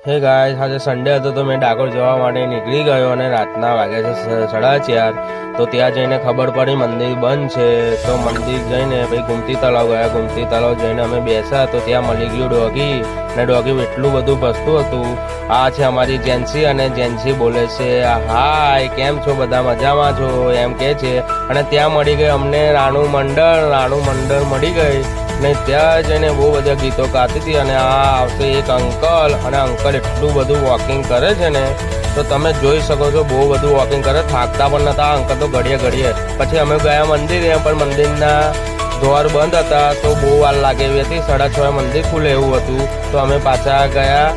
હે ગાઈસ, આજે સન્ડે હતો તો મેં ડાકોર જવા માટે નીકળી ગયો અને રાતના વાગ્યા છે 4:30. તો ત્યાં જઈને ખબર પડી મંદિર બંધ છે. તો મંદિર જઈને પછી ગુમતી તળાવ ગયા. ગુમતી તળાવ જઈને અમે બેસા તો ત્યાં મળી ગયું ડોગી, અને ડોગી એટલું બધું ભસતું હતું. આ છે અમારી જેન્સી, અને જેન્સી બોલે છે હાય, કેમ છો, બધા મજામાં છો એમ કે છે. અને ત્યાં મળી ગઈ અમને રાણુ મંડળ મળી ગઈ, ને ત્યાં જઈને બહુ બધા ગીતો ગાતી હતી. અને આ આવશે એક અંકલ, અને અંકલ એટલું બધું વોકિંગ કરે છે ને, તો તમે જોઈ શકો છો, બહુ બધું વોકિંગ કરે, થાકતા પણ નતા અંકલ તો ઘડીએ. પછી અમે ગયા મંદિરે, પણ મંદિરના દ્વાર બંધ હતા, તો બહુ વાર લાગે એવી હતી. 6:30 મંદિર ખુલે એવું હતું. તો અમે પાછા ગયા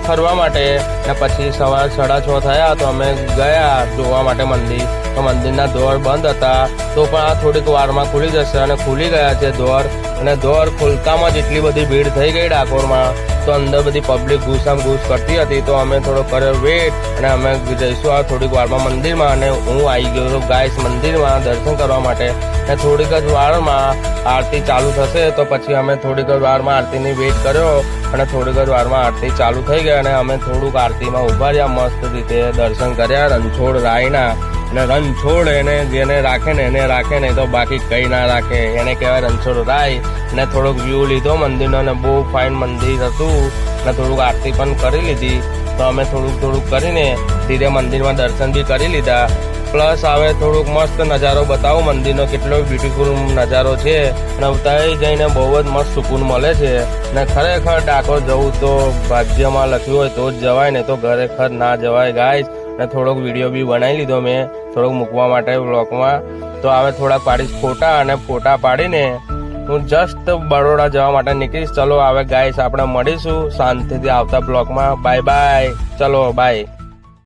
ફરવા માટે, ને પછી સવાર 6:30 થયા તો અમે ગયા જોવા માટે મંદિર. તો મંદિરના દ્વાર બંધ હતા, તો પણ આ થોડીક વારમાં ખુલી જશે, અને ખુલી ગયા છે દ્વાર. અને દ્વાર ખુલતામાં જ એટલી બધી ભીડ થઈ ગઈ ડાકોરમાં, તો અંદર બધી પબ્લિક ઘૂસામ ઘૂસ કરતી હતી. તો અમે થોડો કર્યો વેટ, અને અમે જઈશું આ થોડીક વારમાં મંદિરમાં. અને હું આવી ગયો છું ગાઈસ મંદિરમાં દર્શન કરવા માટે. અને થોડીક જ વારમાં આરતી ચાલુ થશે, તો પછી અમે થોડીક જ વારમાં આરતીની વેટ કર્યો, અને થોડીક જ વારમાં આરતી ચાલુ થઈ ગઈ. અને અમે થોડુંક આરતીમાં ઉભા રહ્યા, મસ્ત રીતે દર્શન કર્યા રણછોડ રાયના. અને રણછોડ એને જેને રાખે ને એને રાખે, ને તો બાકી કંઈ ના રાખે, એને કહેવાય રણછોડ રાય. ને થોડોક વ્યૂ લીધો મંદિરનો, અને બહુ ફાઇન મંદિર હતું. ને થોડુંક આરતી પણ કરી લીધી. તો અમે થોડુંક કરીને ધીરે મંદિરમાં દર્શન બી કરી લીધા. પ્લસ હવે થોડુંક મસ્ત નજારો બતાવું મંદિરનો, કેટલો બ્યુટીફુલ નજારો છે. અને ત્યાં જઈને બહુ જ મસ્ત સુકૂન મળે છે. ને ખરેખર ડાકોર જવું તો ભાગ્યમાં લખ્યું હોય તો જ જવાય, ને તો ખરેખર ના જવાય ગાઈસ. ને થોડોક વિડીયો બી બનાવી લીધો મેં, થોડોક મૂકવા માટે બ્લોગમાં. તો હવે થોડાક પાડીશ ફોટા, અને ફોટા પાડીને હું જસ્ટ બરોડા જવા માટે નીકળીશ. ચલો હવે ગાઈસ આપણે મળીશું શાંતિથી આવતા બ્લોગમાં. બાય, ચલો બાય.